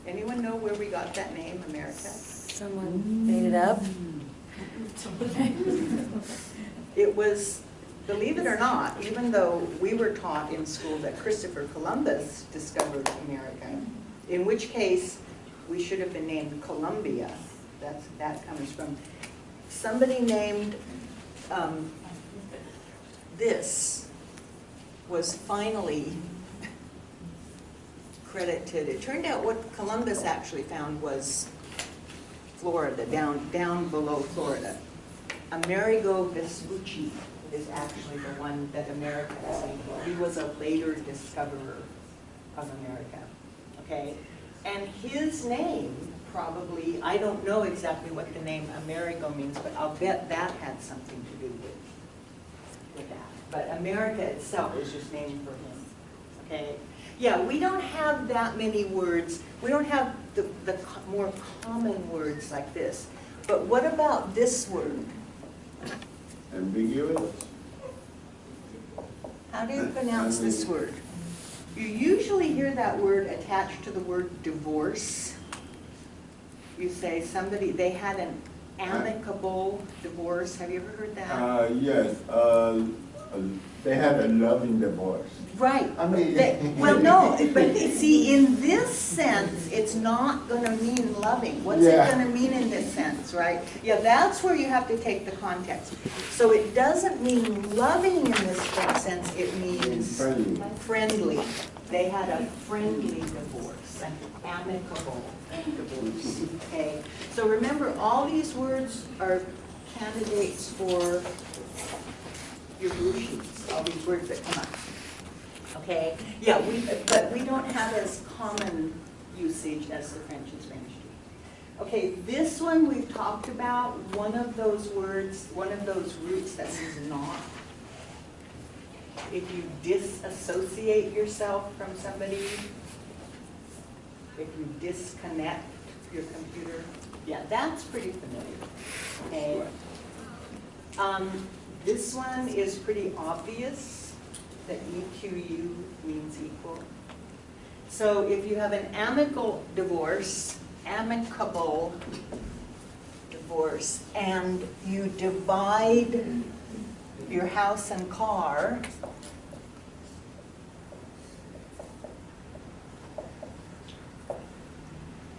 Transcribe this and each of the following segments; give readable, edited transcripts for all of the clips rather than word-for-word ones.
Anyone know where we got that name, America? Someone made it up. It was, believe it or not, even though we were taught in school that Christopher Columbus discovered America, in which case we should have been named Columbia. That comes from somebody named, this was finally credited. It turned out what Columbus actually found was Florida, down below Florida. Amerigo Vespucci is actually the one that America is named for. He was a later discoverer of America, okay? And his name probably, I don't know exactly what the name Amerigo means, but I'll bet that had something to do with that. But America itself is just named for him, okay? Yeah, we don't have that many words. We don't have the more common words like this. But what about this word? Ambiguous. How do you pronounce this word? You usually hear that word attached to the word divorce. You say somebody, they had an amicable divorce. Have you ever heard that? Yes. They had a loving divorce. Right. I mean, well, no, but see, in this sense, it's not going to mean loving. What's it going to mean in this sense, right? Yeah, that's where you have to take the context. So it doesn't mean loving in this sense, it means friendly. They had a friendly divorce, an amicable divorce, okay? So remember, all these words are candidates for your blue sheets, all these words that come up. Okay, yeah, but we don't have as common usage as the French and Spanish do. Okay, this one we've talked about, one of those words, one of those roots that means not. If you disassociate yourself from somebody, if you disconnect your computer, yeah, that's pretty familiar. Okay. This one is pretty obvious. That EQU means equal. So if you have an amicable divorce, and you divide your house and car,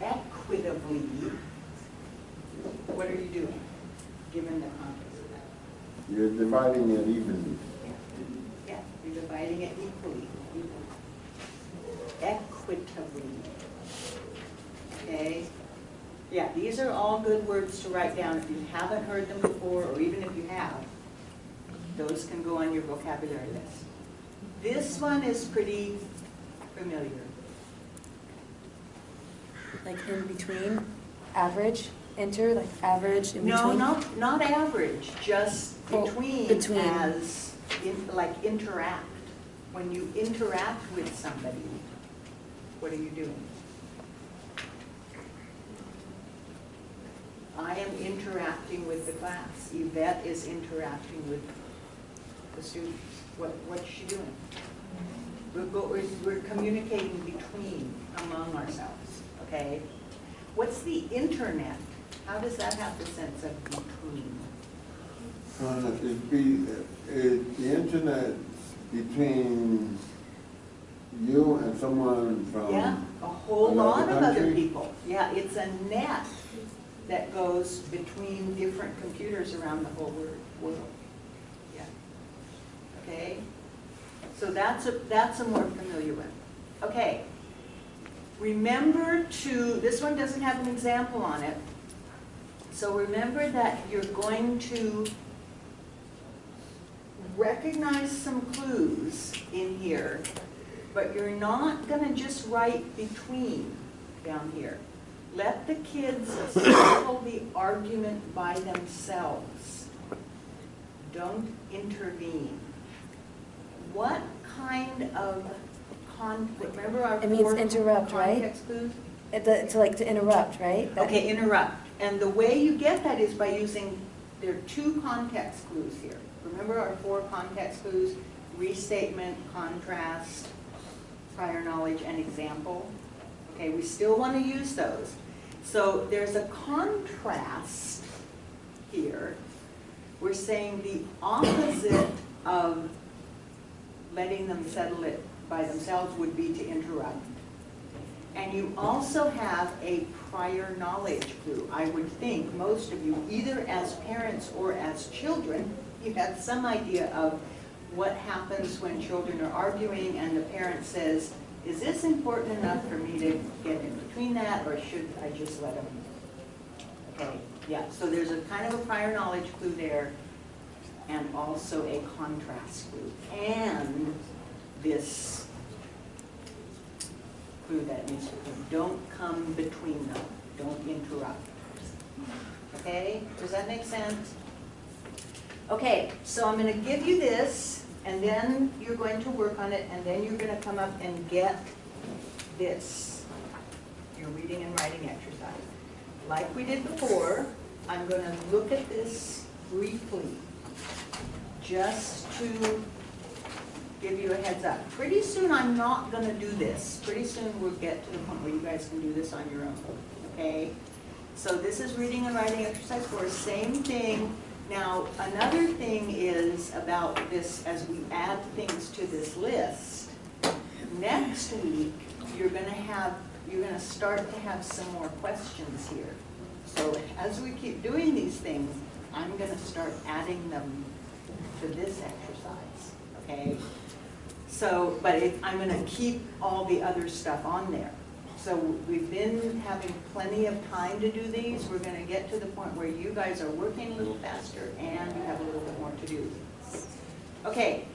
equitably, what are you doing, given the context of that? You're dividing it evenly. Yeah, you're dividing it equally. Equitably. Okay? Yeah, these are all good words to write down if you haven't heard them before, or even if you have. Those can go on your vocabulary list. This one is pretty familiar. Like in between, average, enter, like average, in between? No, not average, just between. As like interact. When you interact with somebody, what are you doing? I am interacting with the class. Yvette is interacting with the students. What's she doing? We're communicating between, among ourselves, okay? What's the internet? How does that have the sense of between? The internet between you and someone from yeah, a whole lot of other people. Yeah, it's a net that goes between different computers around the whole world. Yeah. Okay. So that's a more familiar one. Okay. Remember to, this one doesn't have an example on it. So remember that you're going to recognize some clues in here, but you're not going to just write between down here. Let the kids settle the argument by themselves. Don't intervene. What kind of conflict? Remember our It means interrupt, right? Context clues? To interrupt, right? Okay, interrupt. And the way you get that is by using, there are 2 context clues here. Remember our 4 context clues? Restatement, contrast, prior knowledge, and example. Okay, we still want to use those. So there's a contrast here. We're saying the opposite of letting them settle it by themselves would be to interrupt. And you also have a prior knowledge clue. I would think most of you, either as parents or as children, you have some idea of what happens when children are arguing and the parent says, is this important enough for me to get in between that, or should I just let them? Okay, yeah, so there's a kind of a prior knowledge clue there, and also a contrast clue, and this clue that needs to come. Don't come between them. Don't interrupt. Okay, does that make sense? Okay, so I'm going to give you this, and then you're going to work on it, and then you're going to come up and get this, your reading and writing exercise. Like we did before, I'm going to look at this briefly, just to give you a heads up. Pretty soon I'm not going to do this. Pretty soon we'll get to the point where you guys can do this on your own. Okay? So this is reading and writing exercise 4, same thing. Now, another thing is about this, as we add things to this list, next week you're going to start to have some more questions here. So as we keep doing these things, I'm going to start adding them to this exercise, okay? So, but I'm going to keep all the other stuff on there. So we've been having plenty of time to do these. We're going to get to the point where you guys are working a little faster and you have a little bit more to do. Okay,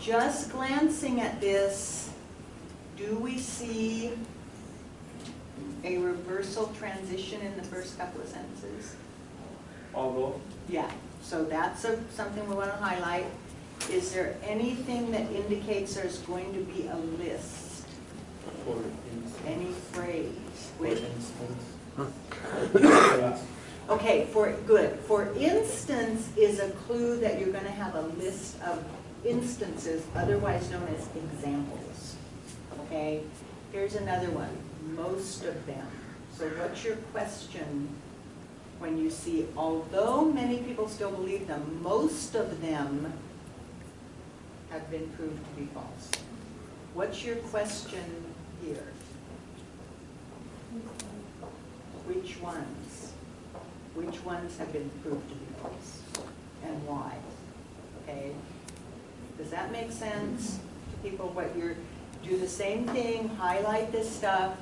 just glancing at this, do we see a reversal transition in the first couple of sentences? Although? Yeah, so that's something we want to highlight. Is there anything that indicates there's going to be a list? For instance. Any phrase? For With, instance. okay, good. For instance is a clue that you're going to have a list of instances, otherwise known as examples. Okay, here's another one. Most of them. So what's your question when you see, although many people still believe them, most of them have been proved to be false? What's your question here? Which ones? Which ones have been proved to be false? And why? Okay? Does that make sense to people? What you're, do the same thing, highlight this stuff.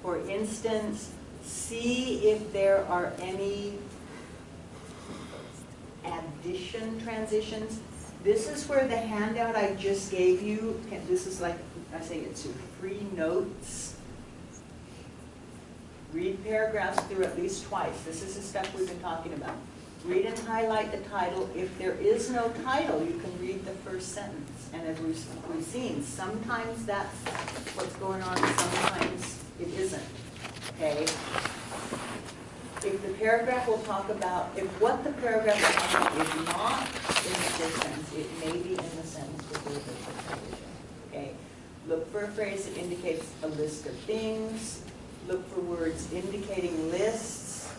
For instance, see if there are any addition transitions. This is where the handout I just gave you, this is like, I say it's your free notes. Read paragraphs through at least twice. This is the stuff we've been talking about. Read and highlight the title. If there is no title, you can read the first sentence. And as we've seen, sometimes that's what's going on, sometimes it isn't. Okay? If the paragraph will talk about, if what the paragraph will talk about is not in this sentence, it may be in the sentence with the reversal transition. Okay? Look for a phrase that indicates a list of things. Look for words indicating lists.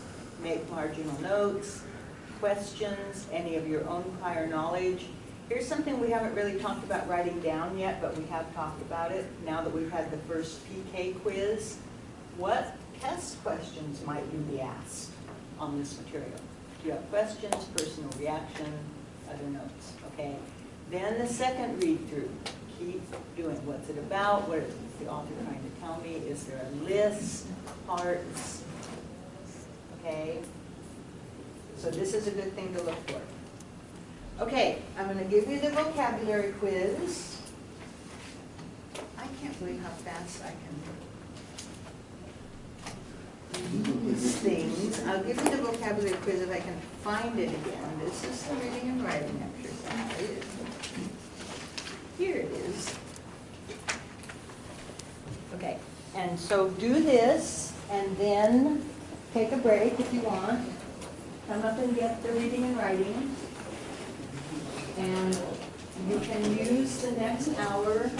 Make marginal notes. Questions, any of your own prior knowledge. Here's something we haven't really talked about writing down yet, but we have talked about it now that we've had the first PK quiz. What test questions might you be asked on this material? Do you have questions, personal reaction, other notes, okay? Then the second read through, keep doing. What's it about? What is the author trying to tell me? Is there a list, parts, okay? So this is a good thing to look for. Okay, I'm going to give you the vocabulary quiz. I can't believe how fast I can these things. I'll give you the vocabulary quiz if I can find it again. This is the reading and writing exercise. Here it is. Okay, and so do this, and then take a break if you want. Come up and get the reading and writing. And you can use the next hour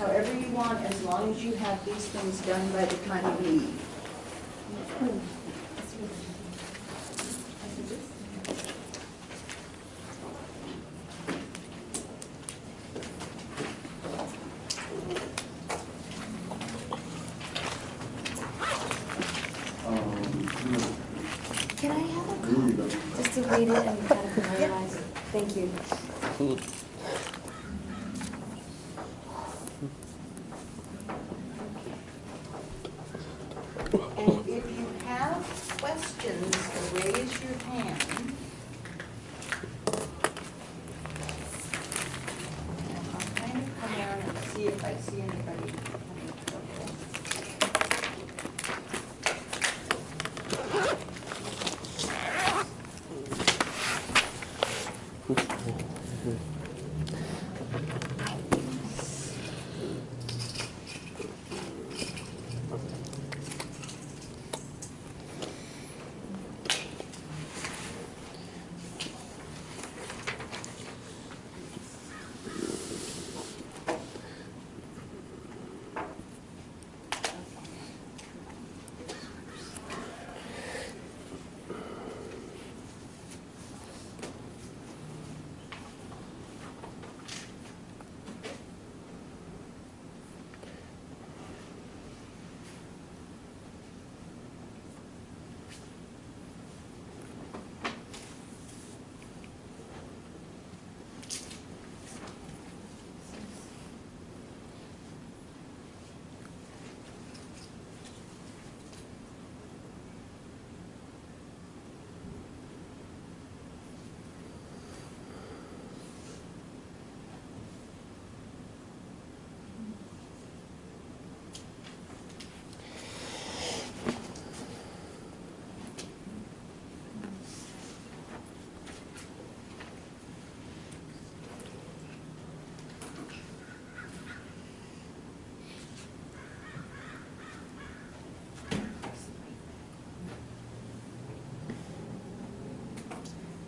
however you want, as long as you have these things done by the time you leave. Can I have a There you go. just to read it and kind of memorize? Thank you. And if you have questions, raise your hand. And I'll kind of come around and see if I see anybody having trouble.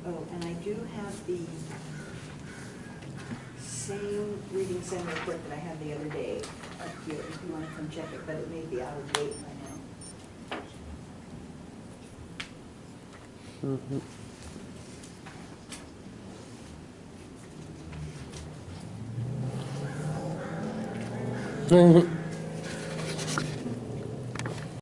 Oh, and I do have the same reading center report that I had the other day up here, if you want to come check it, but it may be out of date by now. Mhm.